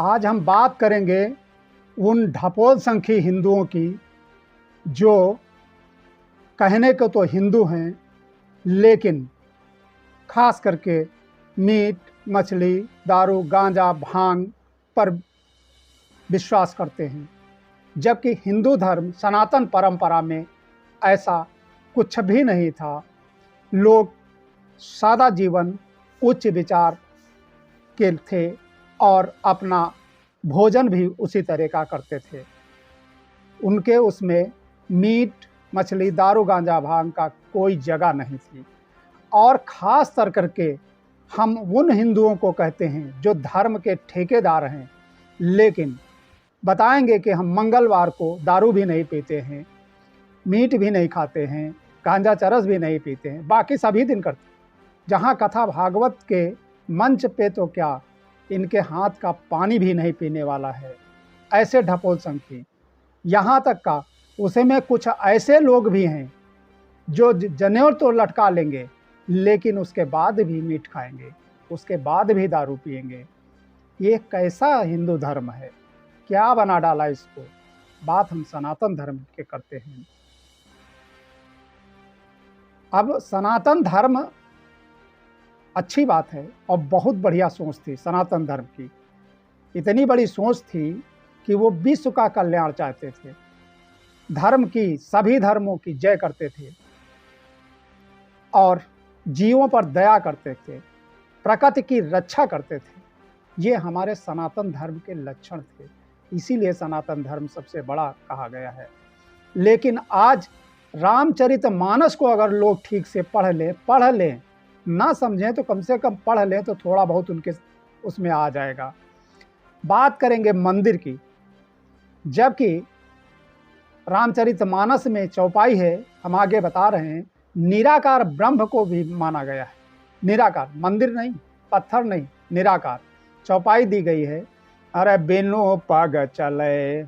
आज हम बात करेंगे उन ढपोल संख्यी हिंदुओं की जो कहने को तो हिंदू हैं, लेकिन खास करके मीट, मछली, दारू, गांजा, भांग पर विश्वास करते हैं। जबकि हिंदू धर्म सनातन परंपरा में ऐसा कुछ भी नहीं था। लोग सादा जीवन, उच्च विचार के थे और अपना भोजन भी उसी तरह का करते थे। उनके उसमें मीट, मछली, दारू, गांजा, भांग का कोई जगह नहीं थी। और ख़ास कर करके हम उन हिंदुओं को कहते हैं जो धर्म के ठेकेदार हैं, लेकिन बताएंगे कि हम मंगलवार को दारू भी नहीं पीते हैं, मीट भी नहीं खाते हैं, गांजा चरस भी नहीं पीते हैं, बाकी सभी दिन करते हैं। जहाँ कथा भागवत के मंच पे तो क्या, इनके हाथ का पानी भी नहीं पीने वाला है। ऐसे ढपोल संख्यी, यहाँ तक का उसे में कुछ ऐसे लोग भी हैं जो जनेऊ तो लटका लेंगे, लेकिन उसके बाद भी मीट खाएंगे, उसके बाद भी दारू पिएंगे। ये कैसा हिंदू धर्म है? क्या बना डाला इसको? बात हम सनातन धर्म के करते हैं। अब सनातन धर्म अच्छी बात है और बहुत बढ़िया सोच थी सनातन धर्म की। इतनी बड़ी सोच थी कि वो विश्व का कल्याण चाहते थे, धर्म की, सभी धर्मों की जय करते थे और जीवों पर दया करते थे, प्रकृति की रक्षा करते थे। ये हमारे सनातन धर्म के लक्षण थे, इसीलिए सनातन धर्म सबसे बड़ा कहा गया है। लेकिन आज रामचरितमानस को अगर लोग ठीक से पढ़ लें, ना समझें तो कम से कम पढ़ लें तो थोड़ा बहुत उनके उसमें आ जाएगा। बात करेंगे मंदिर की, जबकि रामचरितमानस में चौपाई है, हम आगे बता रहे हैं, निराकार ब्रह्म को भी माना गया है। निराकार, मंदिर नहीं, पत्थर नहीं, निराकार चौपाई दी गई है। अरे बिनु पग चले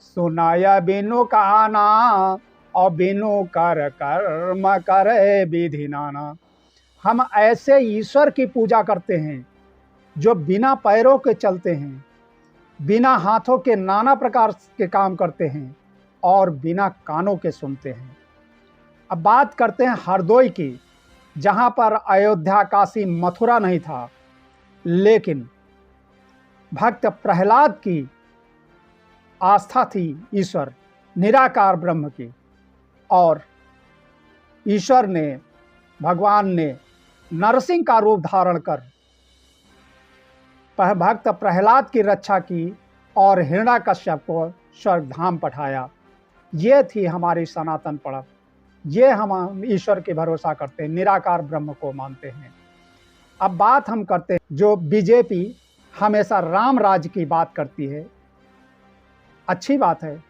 सुनाया बिनु कहाना, और बिनु कर कर्म करे विधि नाना। हम ऐसे ईश्वर की पूजा करते हैं जो बिना पैरों के चलते हैं, बिना हाथों के नाना प्रकार के काम करते हैं और बिना कानों के सुनते हैं। अब बात करते हैं हरदोई की, जहाँ पर अयोध्या, काशी, मथुरा नहीं था, लेकिन भक्त प्रहलाद की आस्था थी ईश्वर निराकार ब्रह्म की, और ईश्वर ने, भगवान ने नरसिंह का रूप धारण कर भक्त प्रहलाद की रक्षा की और हिरण्याकश्यप को स्वर्ग धाम पठाया। ये थी हमारी सनातन पर्व। ये हम ईश्वर के भरोसा करते हैं, निराकार ब्रह्म को मानते हैं। अब बात हम करते हैं जो बीजेपी हमेशा राम राज्य की बात करती है। अच्छी बात है,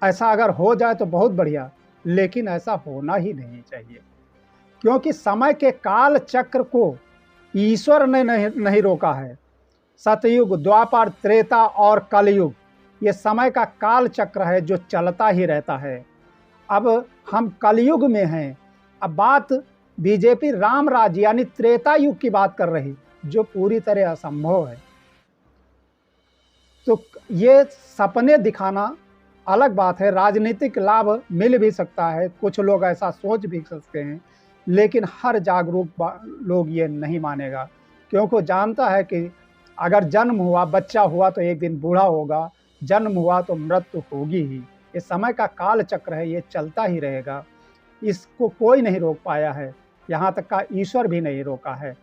ऐसा अगर हो जाए तो बहुत बढ़िया, लेकिन ऐसा होना ही नहीं चाहिए, क्योंकि समय के काल चक्र को ईश्वर ने नहीं रोका है। सतयुग, द्वापर, त्रेता और कलयुग, ये समय का काल चक्र है जो चलता ही रहता है। अब हम कलयुग में हैं। अब बात बीजेपी राम राज्य यानी त्रेता युग की बात कर रही, जो पूरी तरह असंभव है। तो ये सपने दिखाना अलग बात है, राजनीतिक लाभ मिल भी सकता है, कुछ लोग ऐसा सोच भी सकते हैं, लेकिन हर जागरूक लोग ये नहीं मानेगा, क्योंकि वो जानता है कि अगर जन्म हुआ, बच्चा हुआ तो एक दिन बूढ़ा होगा, जन्म हुआ तो मृत्यु होगी ही। ये समय का काल चक्र है, ये चलता ही रहेगा, इसको कोई नहीं रोक पाया है, यहाँ तक का ईश्वर भी नहीं रोका है।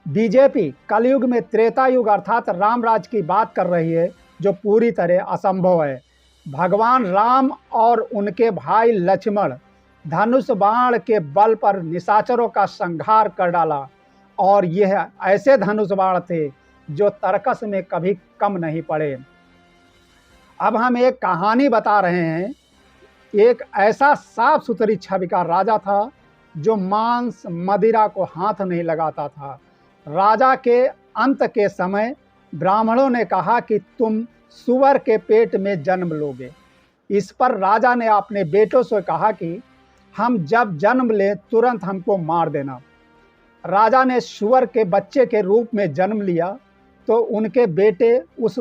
बीजेपी कलयुग में त्रेता युग अर्थात राम राज की बात कर रही है, जो पूरी तरह असंभव है। भगवान राम और उनके भाई लक्ष्मण धनुष बाण के बल पर निशाचरों का संहार कर डाला, और यह ऐसे धनुष बाण थे जो तरकस में कभी कम नहीं पड़े। अब हम एक कहानी बता रहे हैं। एक ऐसा साफ सुथरी छवि का राजा था जो मांस मदिरा को हाथ नहीं लगाता था। राजा के अंत के समय ब्राह्मणों ने कहा कि तुम सुअर के पेट में जन्म लोगे। इस पर राजा ने अपने बेटों से कहा कि हम जब जन्म लें तुरंत हमको मार देना। राजा ने सुअर के बच्चे के रूप में जन्म लिया तो उनके बेटे उस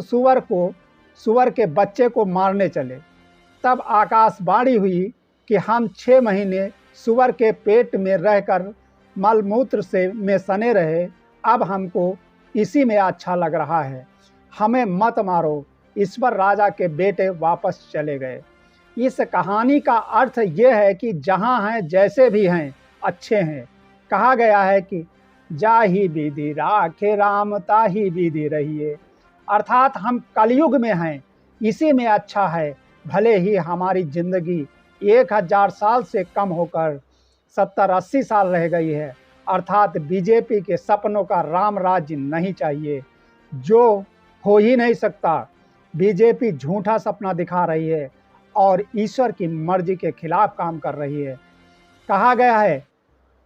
सुअर के बच्चे को मारने चले। तब आकाशवाणी हुई कि हम 6 महीने सुअर के पेट में रहकर मलमूत्र में सने रहे, अब हमको इसी में अच्छा लग रहा है, हमें मत मारो। ईश्वर राजा के बेटे वापस चले गए। इस कहानी का अर्थ ये है कि जहाँ हैं, जैसे भी हैं, अच्छे हैं। कहा गया है कि जाहि विधि राखे राम ताहि विधि रहिए, अर्थात हम कलयुग में हैं, इसी में अच्छा है। भले ही हमारी जिंदगी 1000 साल से कम होकर 70-80 साल रह गई है, अर्थात बीजेपी के सपनों का राम राज्य नहीं चाहिए, जो हो ही नहीं सकता। बीजेपी झूठा सपना दिखा रही है और ईश्वर की मर्जी के खिलाफ काम कर रही है। कहा गया है,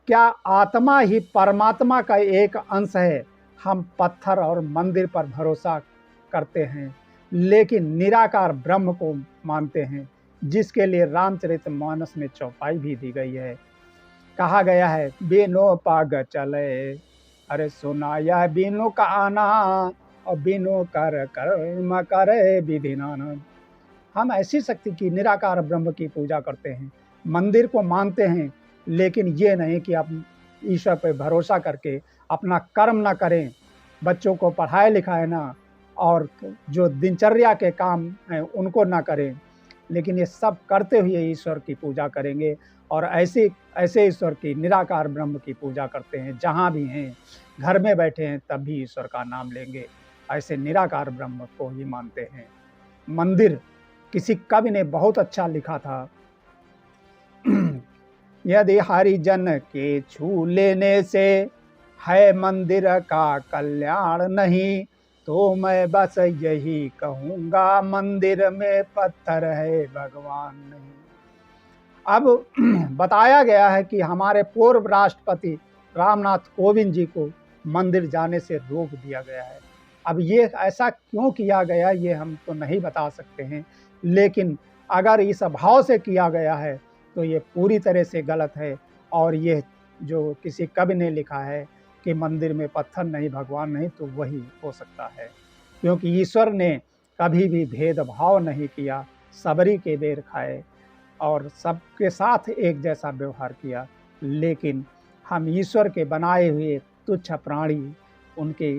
क्या आत्मा ही परमात्मा का एक अंश है? हम पत्थर और मंदिर पर भरोसा करते हैं, लेकिन निराकार ब्रह्म को मानते हैं, जिसके लिए रामचरितमानस में चौपाई भी दी गई है। कहा गया है, बिनो पाग चले, अरे सुना यह बिनो का आना, और बिनो कर कर्म करे विधि नाना। हम ऐसी शक्ति की, निराकार ब्रह्म की पूजा करते हैं, मंदिर को मानते हैं, लेकिन ये नहीं कि आप ईश्वर पर भरोसा करके अपना कर्म ना करें, बच्चों को पढ़ाए लिखाए ना, और जो दिनचर्या के काम हैं उनको ना करें, लेकिन ये सब करते हुए ईश्वर की पूजा करेंगे। और ऐसे ईश्वर की, निराकार ब्रह्म की पूजा करते हैं, जहाँ भी हैं, घर में बैठे हैं तब भी ईश्वर का नाम लेंगे, ऐसे निराकार ब्रह्म को ही मानते हैं। मंदिर, किसी कवि ने बहुत अच्छा लिखा था, यदि हरिजन के छू लेने से है मंदिर का कल्याण नहीं, तो मैं बस यही कहूँगा, मंदिर में पत्थर है भगवान नहीं। अब बताया गया है कि हमारे पूर्व राष्ट्रपति रामनाथ कोविंद जी को मंदिर जाने से रोक दिया गया है। अब ये ऐसा क्यों किया गया, ये हम तो नहीं बता सकते हैं, लेकिन अगर इस भाव से किया गया है तो ये पूरी तरह से गलत है। और ये जो किसी कवि ने लिखा है कि मंदिर में पत्थर नहीं भगवान नहीं, तो वही हो सकता है, क्योंकि ईश्वर ने कभी भी भेदभाव नहीं किया, सबरी के बेर खाए और सबके साथ एक जैसा व्यवहार किया। लेकिन हम ईश्वर के बनाए हुए तुच्छ प्राणी, उनके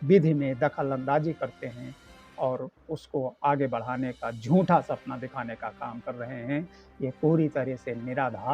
विधि में दखल अंदाजी करते हैं और उसको आगे बढ़ाने का झूठा सपना दिखाने का काम कर रहे हैं। ये पूरी तरह से निराधार